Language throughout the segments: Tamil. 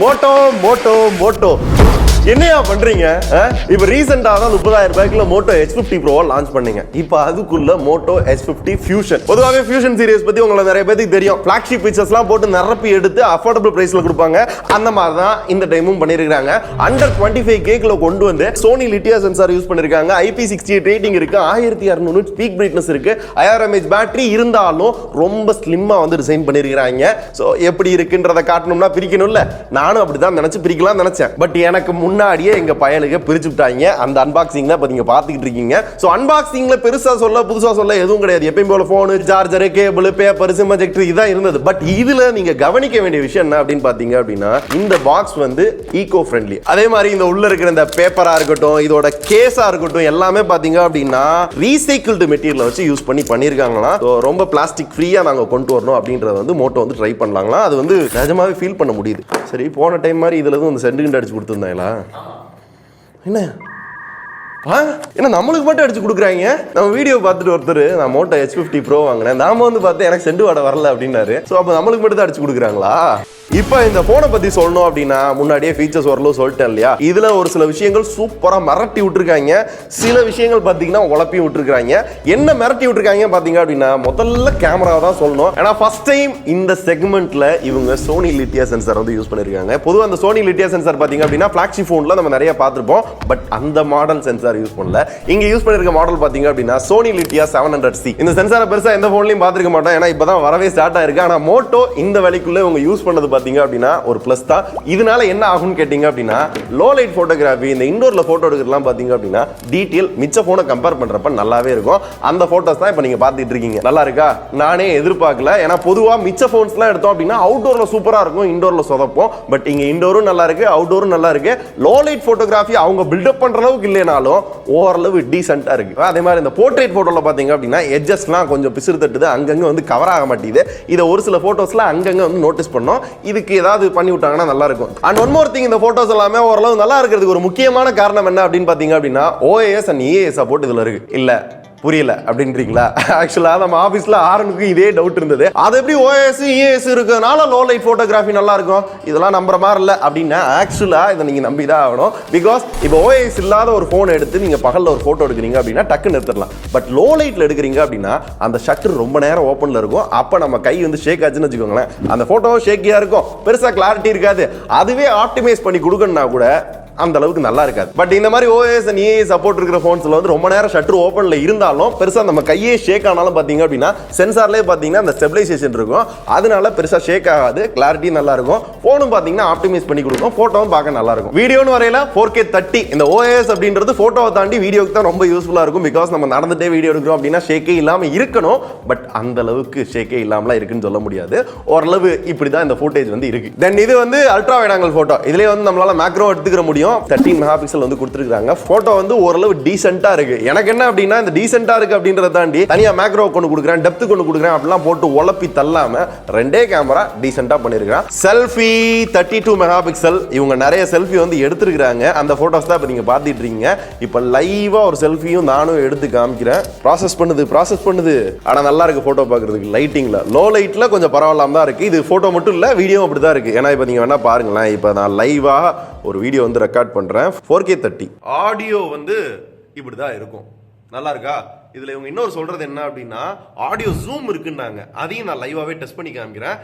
மோட்டோ மோட்டோ மோட்டோ என்னையா பண்றீங்க? இப்ப ரீசெண்டா தான் 30,000 ரூபாய்க்குள்ள மோட்டோ H50 Pro லான்ச் பண்ணீங்க. இப்ப அதுக்குள்ள மோட்டோ H50 Fusion. பொதுவாகவே Fusion சீரிஸ் பத்தி உங்களுக்கு நிறைய பேருக்கு தெரியும். ஃபிளாக்ஷிப் ஃபீச்சர்ஸ்லாம் போட்டு நிரப்பி எடுத்து அஃபோர்டபிள் பிரைஸ்ல கொடுப்பாங்க. அந்த மாதிரி தான் இந்த டைமும் பண்ணிருக்காங்க. அண்டர் 25K குள்ள கொண்டு வந்து சோனி லித்தியா சென்சார் யூஸ் பண்ணிருக்காங்க. IP68 ரேட்டிங் இருக்கு, 1600 பீக் பிரைட்னஸ் இருக்கு, 1000 mAh பேட்டரி இருந்தாலும் ரொம்ப ஸ்லிம்மா வந்து டிசைன் பண்ணிருக்காங்க. சோ எப்படி இருக்குன்றத காட்டணும்னா பிரிக்கணும்ல. நானும் அப்படிதான் நினைச்சு பிரிக்கலாம் நினைச்சேன். பட் எனக்கு முன்னாடியே எங்க பயலுக்கு பிரிச்சு விட்டாங்க. அந்த அன்பாக்சிங் தான் நீங்க பாத்துக்கிட்டு இருக்கீங்க. சோ அன்பாக்சிங்ல பெருசா சொல்ல புதுசா சொல்ல எதுவும் கிடையாது. எப்பயும் போல phone, charger, cable, paper, sim ejector இதான் இருந்தது. பட் இதுல நீங்க கவனிக்க வேண்டிய விஷயம் என்ன அப்படின்னு பாத்தீங்க அப்படின்னா, இந்த பாக்ஸ் வந்து ஈகோ ஃப்ரெண்ட்லி. அதே மாதிரி இந்த உள்ள இருக்கிற இந்த பேப்பரா இருக்கட்டும், இதோட கேஸா இருக்கட்டும், எல்லாமே பாத்தீங்க அப்படின்னா ரீசைக்கிள்டு மெட்டீரியல் வச்சு யூஸ் பண்ணிருக்காங்களா. ரொம்ப பிளாஸ்டிக் ஃப்ரீயா நாங்க கொண்டு வரணும் அப்படின்றத வந்து மோட்டோ வந்து ட்ரை பண்ணலாங்களா. அது வந்து நிஜமாவே ஃபீல் பண்ண முடியுது. சரி, போன டைம் மாதிரி இதுல இருந்து சென்ட் கிண்ட் அடிச்சு கொடுத்துருந்தாங்களா என்ன? ஏன்னா நம்மளுக்கு மட்டும் அடிச்சு கொடுக்குறாங்க. நம்ம வீடியோ பார்த்துட்டு ஒருத்தர் நான் மோட்டோ H50 Pro வாங்கினேன், நாம வந்து பார்த்து எனக்கு சென்ட் வாட வரல அப்படின்னாரு. ஸோ அப்போ நம்மளுக்கு மட்டும் தான் அடிச்சு கொடுக்குறாங்களா? இப்போ இந்த போனை பத்தி சொல்லணும் அப்படின்னா முன்னாடியே ஃபீச்சர்ஸ் ஓரளவு சொல்லிட்டேன் இல்லையா. இதுல ஒரு சில விஷயங்கள் சூப்பரா மிரட்டி விட்டுருக்காங்க, சில விஷயங்கள் பாத்தீங்கன்னா உழப்பி விட்டுருக்காங்க. என்ன மிரட்டி விட்டுருக்காங்க பாத்தீங்க அப்படின்னா, முதல்ல கேமரா தான் சொல்லணும். ஏன்னா ஃபர்ஸ்ட் டைம் இந்த செக்மெண்ட்ல இவங்க சோனி லித்தியா சென்சார் வந்து யூஸ் பண்ணிருக்காங்க. பொதுவாக அந்த சோனி லித்தியா சென்சார் பாத்தீங்க அப்படின்னா ஃபிளாக்ஷிப் போன்ல நம்ம நிறைய பார்த்திருப்போம். பட் அந்த மாடல் சென்சார் யூஸ் பண்ணல. இங்க யூஸ் பண்ணிருக்க மாடல் பாத்தீங்க அப்படின்னா சோனி லித்தியா 700C. இந்த சென்சாரை பெருசா எந்த போன்லயும் பார்த்திருக்க மாட்டோம், ஏன்னா இப்பதான் வரவே ஸ்டார்ட் ஆயிருக்கு. ஆனா மோட்டோ இந்த வேலைக்குள்ள இவங்க யூஸ் பண்ணது பாத்தீங்க அப்படின்னா ஒரு பிளஸ் தான். இதனால என்ன ஆகும்னு கேட்டீங்க அப்படின்னா, லோ லைட் போட்டோகிராஃபி, இந்த இன்டோர்ல போட்டோ எடுக்கலாம் பாத்தீங்க அப்படின்னா டீடைல் மிச்ச போனை கம்பேர் பண்றப்ப நல்லாவே இருக்கும். அந்த போட்டோஸ் தான் இப்ப நீங்க பாத்துட்டு இருக்கீங்க. நல்லா இருக்கா? நானே எதிர்பார்க்கல. ஏன்னா பொதுவா மிச்ச போன்ஸ்லாம் எடுத்தோம் அப்படின்னா அவுட்டோர்ல சூப்பரா இருக்கும், இன்டோர்ல சொதப்போம். பட் இங்க இன்டோரும் நல்லா இருக்கு, அவுட்டோரும் நல்லா இருக்கு. லோ லைட் போட்டோகிராஃபி அவங்க பில்டப் பண்ற அளவுக்கு இல்லைனாலும் ஓரளவு டீசென்ட்டா இருக்கு. அதே மாதிரி இந்த போர்ட்ரேட் போட்டோல பாத்தீங்க அப்படின்னா எட்ஜஸ்லாம் கொஞ்சம் பிசுறு தட்டுது, அங்கங்க வந்து கவர் ஆக மாட்டேங்குது. இதை ஒரு சில போட்டோஸ்ல அங்கங்க வந்து நோட்டீஸ் பண்ணோம். இதுக்கு ஏதாவது பண்ணி விட்டாங்கன்னா நல்லா இருக்கும். அண்ட் ஒன் மோர் திங், இந்த போட்டோஸ் எல்லாமே ஓரளவு நல்லா இருக்கிறதுக்கு ஒரு முக்கியமான காரணம் என்ன அப்படின்னு பாத்தீங்க அப்படின்னா, OAS and EAS சப்போர்ட் இதுல இருக்கு. இல்ல புரியல அப்படின்றீங்களா? ஆக்சுவலா நம்ம ஆபீஸ்ல ஆரனுக்கு இதே டவுட் இருந்தது. அது எப்படி OAS EAS இருக்கனால லோ லைட் போட்டோகிராஃபி நல்லா இருக்கும், இதெல்லாம் நம்புற மாதிரி இல்ல அப்படின்னா ஆக்சுவலா இதை நீங்க நம்பி தான் ஆகணும். பிகாஸ் இப்போ OAS இல்லாத ஒரு போன் எடுத்து நீங்க பகல்ல ஒரு போட்டோ எடுக்கிறீங்க அப்படின்னா டக்குன்னு எடுத்துடலாம். பட் லோ லைட்ல எடுக்கிறீங்க அப்படின்னா அந்த ஷட்டர் ரொம்ப நேரம் ஓப்பன்ல இருக்கும். அப்ப நம்ம கை வந்து ஷேக் ஆச்சுன்னு வச்சுக்கோங்களேன், அந்த போட்டோ ஷேக்கியா இருக்கும், பெருசா கிளாரிட்டி இருக்காது. அதுவே ஆப்டிமைஸ் பண்ணி கொடுக்கணும்னா கூட அந்த அளவுக்கு நல்லா இருக்காது. பட் இந்த மாதிரி OAS and EAS சப்போர்ட் இருக்கிற போன்ஸ்ல வந்து ரொம்ப நேரம் ஷட்டர் ஓபன்ல இருந்தாலும் பெருசா நம்ம கையே ஷேக் ஆனாலும் பாத்தீங்க அப்படின்னா சென்சார்லயே பாத்தீங்கன்னா அந்த ஸ்டெபிலைசேஷன் இருக்கும், அதனால பெருசா ஷேக் ஆகாது, கிளாரிட்டி நல்லா இருக்கும். போனும் பாத்தீங்கன்னா ஆப்டிமைஸ் பண்ணி கொடுக்கும், போட்டோவும் பார்க்க நல்லா இருக்கும். வீடியோன்னு வரையில 4K 30. இந்த OAS அப்படின்றது போட்டோவை தாண்டி வீடியோக்கு தான் ரொம்ப யூஸ்ஃபுல்லா இருக்கும். பிகாஸ் நம்ம நடந்துட்டே வீடியோ எடுக்கிறோம் அப்படின்னா ஷேக்கே இல்லாம இருக்கணும். பட் அந்த அளவுக்கு ஷேக்கே இல்லாமல இருக்குன்னு சொல்ல முடியாது. ஓரளவு இப்படிதான் இந்த ஃபுட்டேஜ் வந்து இருக்கு. தென் இது வந்து அல்ட்ரா வைட் ஆங்கிள் போட்டோ. இதுலயே வந்து நம்மளால மேக்ரோ எடுத்துக்கிற முடியும். 13 மெகாபிக்சல் வந்து கொடுத்திருக்காங்க. போட்டோ வந்து ஓரளவு டீசென்ட்டா இருக்கு. எனக்கு என்ன அப்படின்னா, இந்த டீசென்ட்டா இருக்கு அப்படின்றத தாண்டி தனியா மேக்ரோ கொண்டு கொடுக்குறேன், டெப்த் கொண்டு கொடுக்குறேன் அப்படிலாம் போட்டு உழப்பி தள்ளாம ரெண்டே கேமரா டீசென்ட்டா பண்ணிருக்கான். Selfie 32 megapixel. இவங்க நிறைய செல்ஃபி வந்து எடுத்துருக்காங்க. அந்த போட்டோஸ் தான் இப்ப நீங்க பாத்துட்டு இருக்கீங்க. இப்ப லைவா ஒரு செல்ஃபியும் நானும் எடுத்து காமிக்கிறேன். ப்ராசஸ் பண்ணுது. ஆனா நல்லா இருக்கு போட்டோ பாக்குறதுக்கு. லைட்டிங்ல லோ லைட்ல கொஞ்சம் பரவாயில்லாம தான் இருக்கு. இது போட்டோ மட்டும் இல்ல, வீடியோ அப்படிதான் இருக்கு. ஏன்னா இப்ப நீங்க வேணா பாருங்களேன், இப்ப நான் லைவா ஒரு வீடியோ வந்து ரெக்கார்ட் பண்றேன். 4K 30. ஆடியோ வந்து இப்படிதான் இருக்கும். நல்லா இருக்கா? இதுல இவங்க இன்னொரு சொல்றது என்ன அப்படின்னா, ஆடியோ ஜூம் இருக்குன்னாங்க. அதையும் நான் லைவாவே டெஸ்ட் பண்ணி காமிக்கிறேன்.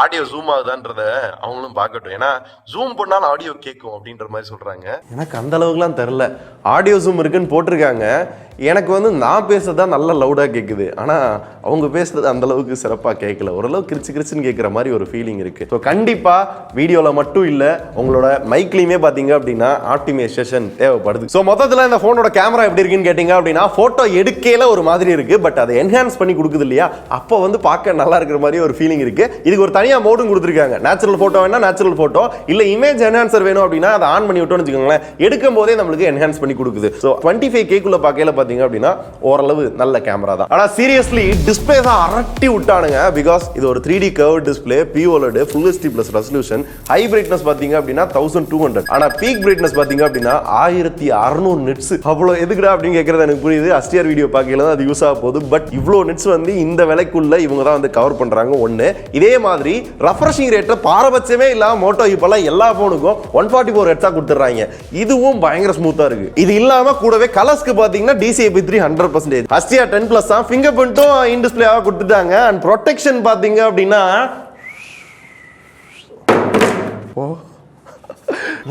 ஆடியோ ஜூம் ஆகுதான்றத அவங்களும் பார்க்கட்டும். ஏன்னா ஜூம் பண்ணாலும் ஆடியோ கேட்கும் அப்படின்ற மாதிரி சொல்றாங்க. எனக்கு அந்த அளவுக்குலாம் தெரியல. ஆடியோ ஜூம் இருக்குன்னு போட்டிருக்காங்க. எனக்கு வந்து நான் பேசுறது தான் நல்லா லவுடா கேட்குது, ஆனா அவங்க பேசுறது அந்த அளவுக்கு சிறப்பா கேட்கல. ஓரளவு கிரிச்சுன்னு கேட்குற மாதிரி ஒரு ஃபீலிங் இருக்கு. ஸோ கண்டிப்பா வீடியோல மட்டும் இல்ல, உங்களோட மைக்லயுமே பாத்தீங்க அப்படின்னா ஆப்டிமைசேஷன் தேவைப்படுது. ஸோ மொத்தத்தில் இந்த போனோட கேமரா எப்படி இருக்குன்னு கேட்டீங்க அப்படின்னா, போட்டோ எடுக்கையில ஒரு மாதிரி இருக்கு, பட் அதை என்ஹான்ஸ் பண்ணி கொடுக்குது இல்லையா, அப்போ வந்து பார்க்க நல்லா இருக்கிற மாதிரி ஒரு ஃபீலிங் இருக்கு. இதுக்கு ஒரு தனியா மோடும் கொடுத்துருக்காங்க. நேச்சுரல் போட்டோ வேணா நேச்சுரல் போட்டோ, இல்ல இமேஜ் என்ஹான்சர் வேணும் அப்படின்னா அதை ஆன் பண்ணி விட்டோம்னு வச்சுக்கோங்களேன், எடுக்கும் போதே நம்மளுக்கு என்ஹான்ஸ் பண்ணி கொடுக்குது. ஸோ 25K குள்ள பார்க்கையில பாத்தீங்க அப்படின்னா ஓரளவு நல்ல கேமரா தான். ஆனா சீரியஸ்லி டிஸ்பிளே தான் அரட்டி விட்டானுங்க. பிகாஸ் இது ஒரு 3D curve display, POLED, Full HD Plus resolution, high brightness பாத்தீங்க அப்படின்னா 1200, ஆனா பீக் பிரைட்னஸ் பாத்தீங்க அப்படின்னா 1600 நிட்ஸ். அவ்வளவு எதுக்குடா அப்படின்னு கேட்கறது எனக்கு புரியுது. அஸ்டிஆர் வீடியோ பார்க்கல தான் அது யூஸ் ஆக போகுது. பட் இவ்வளோ நிட்ஸ் வந்து இந்த விலைக்குள்ள இவங்க தான் வந்து கவர் பண்றாங்க. ஒன்னு இதே மாதிரி ரெஃப்ரெஷிங் ரேட்ல பாரபட்சமே இல்லாம மோட்டோ இப்பெல்லாம் எல்லா போனுக்கும் 144 ஹெர்ட்ஸா கொடுத்துறாங்க. இதுவும் பயங்கர ஸ்மூத்தா இருக்கு. இது இல்லாம கூடவே கலர்ஸ்க்கு பாத்தீங்கன்னா DCI-P3 100%, அஸ்டிஆர் 10 Plus ஃபிங்கர் பிரிண்ட்டும் இன் டிஸ்பிளேவா கொடுத்துட்டாங்க. அண்ட் ப்ரொடெக்ஷன் பாத்தீங்க அப்படின்னா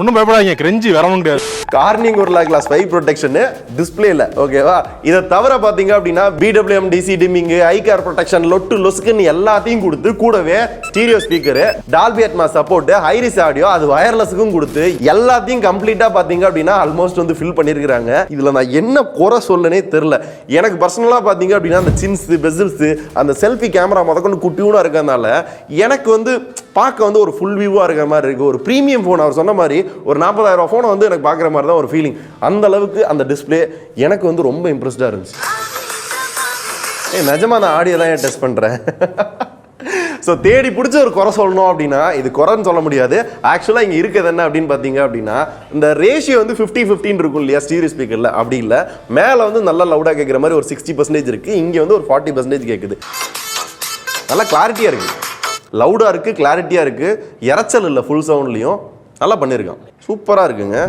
ஒன்னும் பயப்படாதீங்க, கிரெஞ்சி வர முடியாது. கார்னிங் Gorilla Glass 5 ப்ரொடெக்ஷன் டிஸ்பிளேல, ஓகேவா? இதை தவிர பாத்தீங்க அப்படின்னா BWM DC dimming, eye care protection, லொட்டு லொஸ்க்குன்னு எல்லாத்தையும் கொடுத்து கூடவே stereo speaker, Dolby Atmos support, hi-res audio, அது வயர்லெஸ்க்கும் கொடுத்து எல்லாத்தையும் கம்ப்ளீட்டா பாத்தீங்க அப்படின்னா ஆல்மோஸ்ட் வந்து ஃபில் பண்ணிருக்காங்க. இதுல நான் என்ன குறை சொல்லனே தெரியல. எனக்கு பர்சனலா பாத்தீங்க அப்படின்னா அந்த சின்ஸ், பெசில்ஸ், அந்த செல்ஃபி கேமரா முதற்கொண்டு குட்டியூனா இருக்கறனால எனக்கு வந்து பார்க்க வந்து ஒரு ஃபுல் வியூவா இருக்கிற மாதிரி இருக்கு. ஒரு பிரீமியம் போன், அவர் சொன்ன மாதிரி ஒரு 40,000 போனை வந்து எனக்கு பார்க்குற மாதிரி தான் ஒரு ஃபீலிங். அந்த அளவுக்கு அந்த டிஸ்பிளே எனக்கு வந்து ரொம்ப இம்ப்ரெஸ்டாக இருந்துச்சு. நிஜமா நான் ஆடியோ தான் டெஸ்ட் பண்றேன். ஸோ தேடி பிடிச்ச ஒரு குறை சொல்லணும் அப்படின்னா இது குறைன்னு சொல்ல முடியாது. ஆக்சுவலாக இங்கே இருக்குது என்ன அப்படின்னு பார்த்தீங்க அப்படின்னா இந்த ரேஷியோ வந்து 50-15 இருக்கும் இல்லையா ஸ்டீரியோ ஸ்பீக்கரில், அப்படி இல்லை. மேலே வந்து நல்லா லவுடாக கேட்குற மாதிரி ஒரு 60% இருக்குது, இங்கே வந்து ஒரு 40% கேட்குது. நல்லா கிளாரிட்டியாக இருக்குது, லவுடாக இருக்குது, கிளாரிட்டியாக இருக்குது, இறைச்சல் இல்லை, ஃபுல் சவுண்ட்லையும் நல்லா பண்ணியிருக்கான். சூப்பராக இருக்குங்க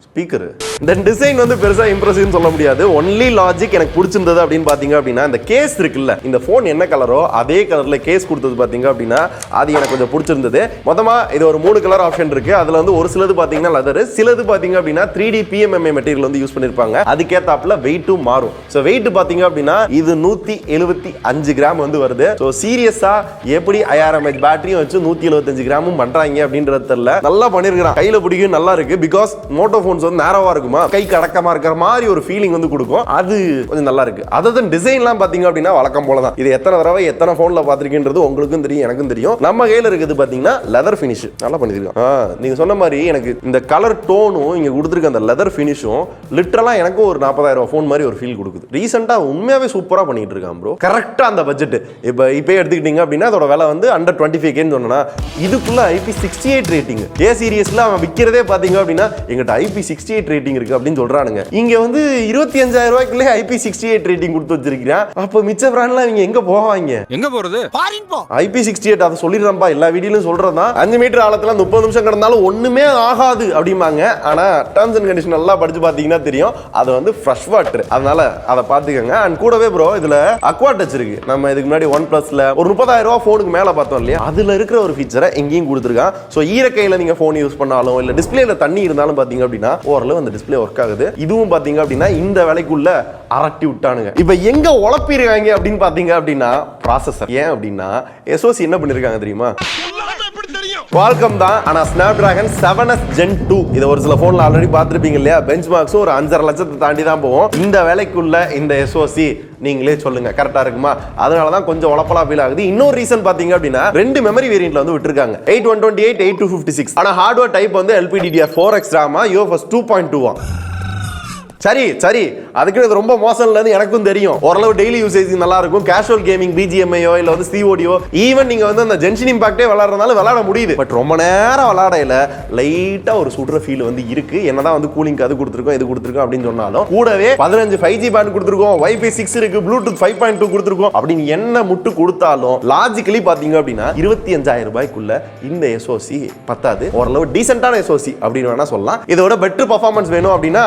ஸ்பீக்கர். இந்த டிசைன் வந்து பெருசா இம்ப்ரெசிவ்னு சொல்ல முடியாது. ஒன்லி லாஜிக் எனக்கு பிடிச்சிருந்தது அப்படின்னு பாத்தீங்க அப்படின்னா இந்த கேஸ் இருக்குல்ல, இந்த போன் என்ன கலரோ அதே கலர்ல கேஸ் கொடுத்தது பாத்தீங்க அப்படின்னா அது எனக்கு கொஞ்சம் பிடிச்சிருந்தது. மொத்தமா இது ஒரு 3 கலர் ஆப்ஷன் இருக்கு. அதுல வந்து ஒரு சிலது பாத்தீங்கன்னா லெதர், சிலது பாத்தீங்க அப்படின்னா 3D PMMA மெட்டீரியல் வந்து யூஸ் பண்ணிருப்பாங்க. அதுக்கேத்தாப்புல வெயிட்டும் மாறும். ஸோ வெயிட் பாத்தீங்க அப்படின்னா இது 175 கிராம் வந்து வருது. ஸோ சீரியஸா எப்படி 5000 mAh பேட்டரியும் வச்சு 175 கிராமும் பண்றாங்க அப்படின்றது தெரியல. நல்லா பண்ணிருக்கான், கையில பிடிக்கும், நல்லா இருக்கு. பிகாஸ் மோட்டோ போன்ஸ் வந்து நேரவா இருக்குமா, கைக்கு அடக்கமா இருக்கிற மாதிரி ஒரு ஃபீலிங் வந்து கொடுக்கும். அது கொஞ்சம் நல்லா இருக்கு. அதர் டிசைன்லாம் பாத்தீங்க அப்படின்னா வழக்கம் போல தான். இது எத்தனை தடவை எத்தனை போன்ல பாத்திருக்கின்றது உங்களுக்கும் தெரியும், எனக்கும் தெரியும். நம்ம கையில இருக்குது பாத்தீங்கன்னா லெதர் ஃபினிஷ் நல்லா பண்ணிருக்கோம். நீங்க சொன்ன மாதிரி எனக்கு இந்த கலர் டோனும் இங்க கொடுத்துருக்க அந்த லெதர் ஃபினிஷும் லிட்டரலா எனக்கு ஒரு 40,000 போன் மாதிரி ஒரு ஃபீல் கொடுக்குது. ரீசெண்டா உண்மையாவே சூப்பரா பண்ணிட்டு இருக்கான் ப்ரோ. கரெக்டா அந்த பட்ஜெட் இப்போ எடுத்துக்கிட்டீங்க அப்படின்னா அதோட விலை வந்து under 25K சொன்னா இதுக்குள்ள IP68 ரேட்டிங். ஏ சீரியஸ்ல அவன் விற்கிறதே பாத்தீங்க அப்படின்னா எங்கிட்ட IP68 ரேட்டிங் இருக்கு அப்படின்னு சொல்றானுங்க. இங்க வந்து 25,000 ரூபாய்க்குள்ளே IP68 ரேட்டிங் கொடுத்து வச்சிருக்கீங்க. அப்ப மிச்ச பிராண்ட்லாம் இவங்க எங்க போவாங்க? எங்க போறது? IP68 அதை சொல்லிடுறப்பா, எல்லா வீடியோலும் சொல்றதான். 5 மீட்டர் ஆழத்துல 30 நிமிஷம் கிடந்தாலும் ஒண்ணுமே ஆகாது அப்படிம்பாங்க. ஆனா டர்ம்ஸ் அண்ட் கண்டிஷன் எல்லாம் படிச்சு பாத்தீங்கன்னா தெரியும் அது வந்து ஃப்ரெஷ் வாட்டர். அதனால அதை பாத்துக்கோங்க. அண்ட் கூடவே ப்ரோ இதுல அக்வா டச் இருக்கு. நம்ம இதுக்கு முன்னாடி OnePlusல ஒரு 30,000 ரூபாய் போனுக்கு மேல பார்த்தோம் இல்லையா, அதுல இருக்கிற ஒரு ஃபீச்சரை எங்கேயும் கொடுத்துருக்கான். ஸோ ஈரக்கையில நீங்க போன் யூஸ் பண்ணாலும் இல்ல டிஸ்பிளேல தண்ணி இருந்தாலும் பாத்தீங்க அப்படின்னா ஓரளவு அந்த டிஸ்பிளே ஒர்க் ஆகுது. இதுவும் பாத்தீங்க அப்படின்னா இந்த விலைக்குள்ள அரட்டி விட்டானுங்க. இப்ப எங்க உழப்பிருக்காங்க அப்படின்னு பாத்தீங்க அப்படின்னா ப்ராசஸர். ஏன் அப்படின்னா SoC என்ன பண்ணிருக்காங்க தெரியுமா? Qualcomm தான். ஆனா Snapdragon 7S Gen 2 இத ஒரு சில போன்ல ஆல்ரெடி பார்த்திருப்பீங்க இல்லையா. பெஞ்ச்மார்க்ஸ் ஒரு 5.5 லட்சத்தை தாண்டி தான் போகும். இந்த விலைக்குள்ள இந்த SoC நீங்களே சொல்லுங்க கரெக்டா இருக்குமா? அதனால தான் கொஞ்சம் உழப்பலா ஃபீல் ஆகுது. இன்னொரு ரீசன் பாத்தீங்க அப்படின்னா 2 மெமரி வேரியன்ட்ல வந்து விட்டுருக்காங்க. 8128, 8256. ஆனா ஹார்ட்வேர் டைப் வந்து LPDDR4X RAM, UFS 2.2. சரி சரி, அதுக்கு இது ரொம்ப மோசம் இல்லைன்னு எனக்கும் தெரியும். ஓரளவு டெய்லி யூசேஜ் நல்லா இருக்கும். கேஷுவல் கேமிங், BGMIயோ இல்ல வந்து CODயோ, ஈவன் நீங்க வந்து அந்த ஜென்ஷன் இம்பாக்டே விளையாடுறதுனால விளையாட முடியுது. பட் ரொம்ப நேரம் விளையாடையில லைட்டா ஒரு சுடுற ஃபீல் வந்து இருக்கு. என்னதான் வந்து கூலிங் அது கொடுத்துருக்கோம் இது கொடுத்துருக்கோம் அப்படின்னு சொன்னாலும் கூடவே 15 5G பேண்ட் கொடுத்துருக்கோம், Wi-Fi 6 இருக்கு, Bluetooth 5.2 கொடுத்துருக்கோம் அப்படின்னு என்ன முட்டு கொடுத்தாலும் லாஜிக்கலி பாத்தீங்க அப்படின்னா 25,000 ரூபாய்க்குள்ள இந்த SoC பத்தாது. ஓரளவு டீசென்டான SoC அப்படின்னு வேணா சொல்லலாம். இதோட பெட்டர் பர்ஃபார்மன்ஸ் வேணும் அப்படின்னா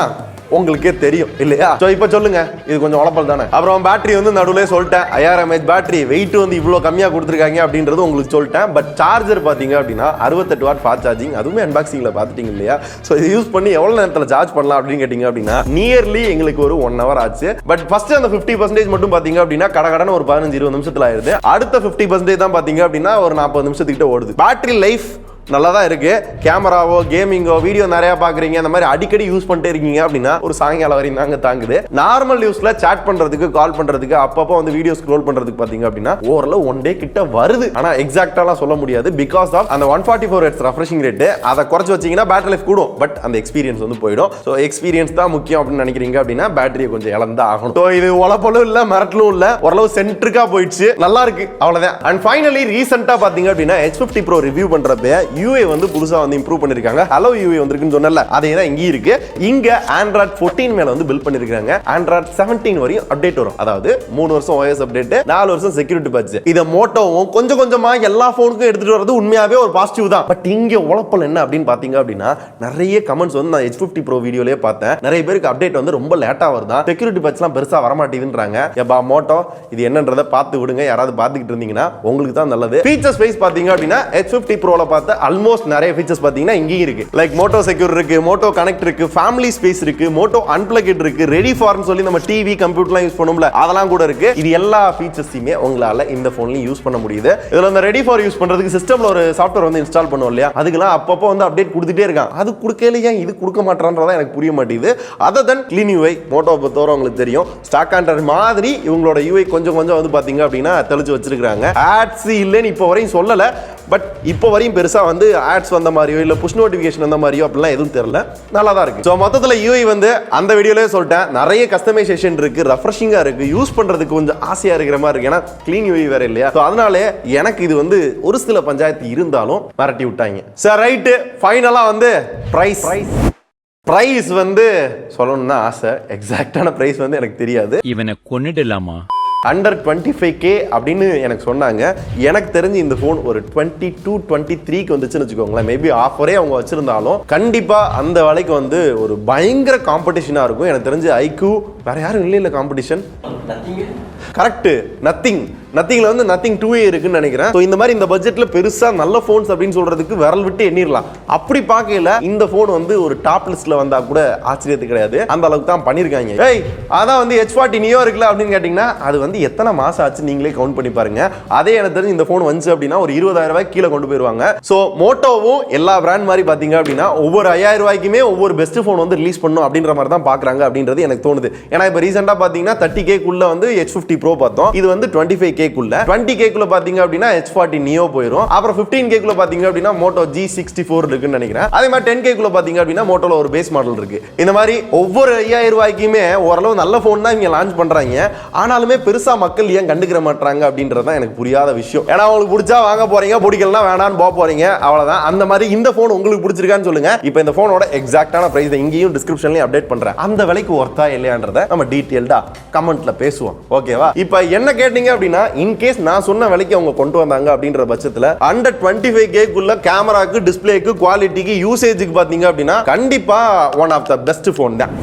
உங்களுக்கே தெரியும் இல்லையா? சோ இப்போ சொல்லுங்க, இது கொஞ்சம் உழப்பல் தானே. அப்புறம் பேட்டரி வந்து நடுவுல சொல்லிட்டேன் 5000 mAh பேட்டரி, வெயிட் வந்து இவ்வளவு கம்மியா கொடுத்துருக்காங்க அப்படின்றது உங்களுக்கு சொல்லிட்டேன். பட் சார்ஜர் பாத்தீங்க அப்படின்னா 68 வாட் ஃபாஸ்ட் சார்ஜிங். அதுவுமே அன்பாக்சிங்ல பாத்துட்டீங்க இல்லையா? சோ இது யூஸ் பண்ணி எவ்வளவு நேரத்துல சார்ஜ் பண்ணலாம் அப்படின்னு கேட்டீங்க அப்படின்னா நியர்லி எங்களுக்கு ஒரு 1 hour ஆச்சு. பட் ஃபர்ஸ்ட் அந்த 50% மட்டும் பாத்தீங்க அப்படின்னா கடகடன்னு ஒரு 15-20 நிமிஷத்துல ஆயிருது. அடுத்த 50% தான் பாத்தீங்க அப்படின்னா ஒரு 40 நிமிஷத்துக்கிட்ட ஓடுது. பேட்டரி லைஃப் நல்லா தான் இருக்கு. கேமராவோ கேமிங்கோ வீடியோ நிறைய பாக்குறீங்க, அந்த மாதிரி அடிக்கடி யூஸ் பண்ணிட்டே இருக்கீங்க அப்படின்னா ஒரு சாயங்காலம் வரையும் தாங்க தாங்குது. நார்மல் யூஸ்ல சாட் பண்றதுக்கு, கால் பண்றதுக்கு, அப்பப்போ வந்து வீடியோ ஸ்க்ரோல் பண்றதுக்கு பாத்தீங்க அப்படின்னா ஓரளவு 1 டே கிட்ட வருது. ஆனா எக்ஸாக்டாலாம் சொல்ல முடியாது. பிகாஸ் ஆஃப் அந்த 144 Hz ரெஃப்ரெஷிங் ரேட் அதை குறைச்சு வச்சீங்கன்னா பேட்டரி லைஃப் கூடும், பட் அந்த எக்ஸ்பீரியன்ஸ் வந்து போயிடும். ஸோ எக்ஸ்பீரியன்ஸ் தான் முக்கியம் அப்படின்னு நினைக்கிறீங்க அப்படின்னா பேட்டரியை கொஞ்சம் இழந்தா ஆகணும். ஸோ இது உழப்பலும் இல்ல, மிரட்டலும் இல்ல, ஓரளவு சென்ட்ரிக்கா போயிடுச்சு, நல்லா இருக்கு, அவ்வளவுதான். அண்ட் ஃபைனலி ரீசெண்டா பாத்தீங்க அப்படின்னா H50 Pro ரிவ்யூ பண்றப்ப UI வந்து புதுசா வந்து இம்ப்ரூவ் பண்ணிருக்காங்க. ஹலோ UI வந்திருக்குன்னு சொன்னல, அதே தான் இங்க இருக்கு. இங்க Android 14 மேல வந்து பில்ட் பண்ணிருக்காங்க. Android 17 வரையும் அப்டேட் வரும். அதாவது 3 வருஷம் OS அப்டேட், 4 வருஷம் செக்யூரிட்டி பேட்ச். இத மோட்டோவும் கொஞ்சம் கொஞ்சமா எல்லா போனுக்கும் எடுத்துட்டு வரது உண்மையாவே ஒரு பாசிட்டிவ் தான். பட் இங்க உழப்பல் என்ன அப்படின்னு பாத்தீங்க அப்படின்னா நிறைய கமெண்ட்ஸ் வந்து நான் H50 Pro வீடியோலயே பார்த்தேன். நிறைய பேருக்கு அப்டேட் வந்து ரொம்ப லேட்டா வருதா, செக்யூரிட்டி பேட்ச்லாம் பெருசா வர மாட்டேங்குதுன்றாங்க. ஏப்பா மோட்டோ இது என்னன்றதை பார்த்து விடுங்க. யாராவது பார்த்துக்கிட்டு இருந்தீங்கன்னா உங்களுக்கு தான் நல்லது. ஃபீச்சர்ஸ் வைஸ் பாத்தீங்க அப்படின்னா H50 Proல பார்த்த ஆல்மோஸ்ட் நிறைய ஃபீச்சர்ஸ் பாத்தீங்கன்னா இங்கேயும் இருக்கு. லைக் மோட்டோ செக்யூர் இருக்கு, மோட்டோ கனெக்ட் இருக்கு, ஃபேமிலி ஸ்பேஸ் இருக்கு, மோட்டோ அன்பிளக்ட் இருக்கு, ரெடி ஃபார்னு சொல்லி நம்ம டிவி கம்ப்யூட்டர்லாம் யூஸ் பண்ணும்ல அதெல்லாம் கூட இருக்கு. இது எல்லா ஃபீச்சர்ஸையுமே உங்களால இந்த போன்லயும் யூஸ் பண்ண முடியுது. இதுல அந்த ரெடி ஃபார் யூஸ் பண்றதுக்கு சிஸ்டம்ல ஒரு சாஃப்ட்வேர் வந்து இன்ஸ்டால் பண்ணுவோம் இல்லையா, அதுக்கெல்லாம் அப்பப்போ வந்து அப்டேட் கொடுத்துட்டே இருக்கான். அது கொடுக்கலையா இது கொடுக்க மாட்டான்றதா எனக்கு புரிய மாட்டேங்குது. அதர் தென் க்ளீன் UI மோட்டோ பொறுத்தவரை உங்களுக்கு தெரியும், ஸ்டாக் ஆண்ட்ராய்டு மாதிரி இவங்களோட UI கொஞ்சம் கொஞ்சம் வந்து பாத்தீங்க அப்படின்னா தெளிச்சு வச்சிருக்காங்க. ஆட்ஸ் இல்லைன்னு இப்போ வரையும் சொல்லல, பட் இப்போ வரையும் பெருசா வந்து ஆட்ஸ் வந்த மாதிரியோ இல்ல புஷ் நோட்டிஃபிகேஷன் வந்த மாதிரியோ அப்படிலாம் எதுவும் தெரியல, நல்லா தான் இருக்கு. ஸோ மொத்தத்தில் UI வந்து அந்த வீடியோலயே சொல்லிட்டேன், நிறைய கஸ்டமைசேஷன் இருக்கு, ரெஃப்ரெஷிங்கா இருக்கு, யூஸ் பண்றதுக்கு கொஞ்சம் ஆசையா இருக்கிற மாதிரி இருக்கு. ஏன்னா க்ளீன் UI வேற இல்லையா, ஸோ அதனாலே எனக்கு இது வந்து ஒரு சில பஞ்சாயத்து இருந்தாலும் மிரட்டி விட்டாங்க. சரி ரைட்டு, ஃபைனலா வந்து பிரைஸ் வந்து சொல்லணும்னா ஆசை, எக்ஸாக்டான பிரைஸ் வந்து எனக்கு தெரியாது. இவனை கொன்னுடலாமா? அண்டர் 25K அப்படின்னு எனக்கு சொன்னாங்க. எனக்கு தெரிஞ்சு இந்த ஃபோன் ஒரு 22-23க்கு வந்துச்சுன்னு வச்சுக்கோங்களேன். மேபி ஆஃபரே அவங்க வச்சிருந்தாலும் கண்டிப்பா அந்த விலைக்கு வந்து ஒரு பயங்கர காம்படிஷனா இருக்கும். எனக்கு தெரிஞ்சு IQ வேற யாரும் இல்லை காம்படிஷன். கரெக்ட், நத்திங்ல வந்து நத்திங் 2A இருக்குன்னு நினைக்கிறேன். ஸோ இந்த மாதிரி இந்த பட்ஜெட்ல பெருசா நல்ல போன்ஸ் அப்படின்னு சொல்றதுக்கு விரல் விட்டு எண்ணிரலாம். அப்படி பார்க்கல இந்த போன் வந்து ஒரு டாப் லிஸ்ட்ல வந்தா கூட ஆச்சரியத்துக்கு கிடையாது, அந்த அளவுக்கு தான் பண்ணிருக்காங்க. அதான் வந்து H40 Neo இருக்குல்ல அப்படின்னு கேட்டீங்கன்னா அது வந்து எத்தனை மாசம் ஆச்சு நீங்களே கவுண்ட் பண்ணி பாருங்க. அதே எனக்கு தெரிஞ்சு இந்த போன் வந்துச்சு அப்படின்னா ஒரு 20,000 ரூபாய்க்கு கீழே கொண்டு போயிருவாங்க. ஸோ மோட்டோவும் எல்லா பிராண்ட் மாதிரி பாத்தீங்க அப்படின்னா ஒவ்வொரு 5,000 ரூபாய்க்குமே ஒவ்வொரு பெஸ்ட் போன் வந்து ரிலீஸ் பண்ணும் அப்படின்ற மாதிரி தான் பாக்குறாங்க அப்படின்றது எனக்கு தோணுது. ஏன்னா இப்போ ரீசெண்டா பாத்தீங்கன்னா 30K குள்ள வந்து H50 Pro பார்த்தோம், இது வந்து 25K குள்ள, 20K குள்ள பாத்தீங்க அப்படின்னா H40 Neo போயிடும். அப்புறம் 15K குள்ள பாத்தீங்க அப்படின்னா மோட்டோ G64 இருக்குன்னு நினைக்கிறேன். அதே மாதிரி 10K குள்ள பாத்தீங்க அப்படின்னா மோட்டோல ஒரு பேஸ் மாடல் இருக்கு. இந்த மாதிரி ஒவ்வொரு 5,000 ரூபாய்க்குமே ஓரளவு நல்ல போன் தான் இவங்க லான்ச் பண்றாங்க. ஆனாலுமே பெருசா மக்கள் ஏன் கண்டுக்கிற மாட்டாங்க அப்படின்றது தான் எனக்கு புரியாத விஷயம். ஏன்னா உங்களுக்கு பிடிச்சா வாங்க போறீங்க, பிடிக்கலாம் வேணான்னு போக போறீங்க, அவ்வளவுதான். அந்த மாதிரி இந்த போன் உங்களுக்கு பிடிச்சிருக்கான்னு சொல்லுங்க. இப்போ இந்த போனோட எக்ஸாக்டான பிரைஸ் இங்கேயும் டிஸ்கிரிப்ஷன்லயும் அப்டேட் பண்றேன். அந்த விலைக்கு ஒர்த்தா இல்லையான்றதை நம்ம டீடைல்டா கமெண்ட்ல பேசுவோம். ஓகேவா? இப்போ என்ன கேட்டீங்க அப்படின்னா இன்கேஸ் நான் சொன்ன விலைக்கு அவங்க கொண்டு வந்தாங்க அப்படின்ற பட்சத்தில் அண்டர் 25K குள்ள கேமராக்கு, டிஸ்பிளேக்கு, குவாலிட்டிக்கு, யூசேஜுக்கு பாத்தீங்க அப்படின்னா கண்டிப்பா one of the best phone தான்.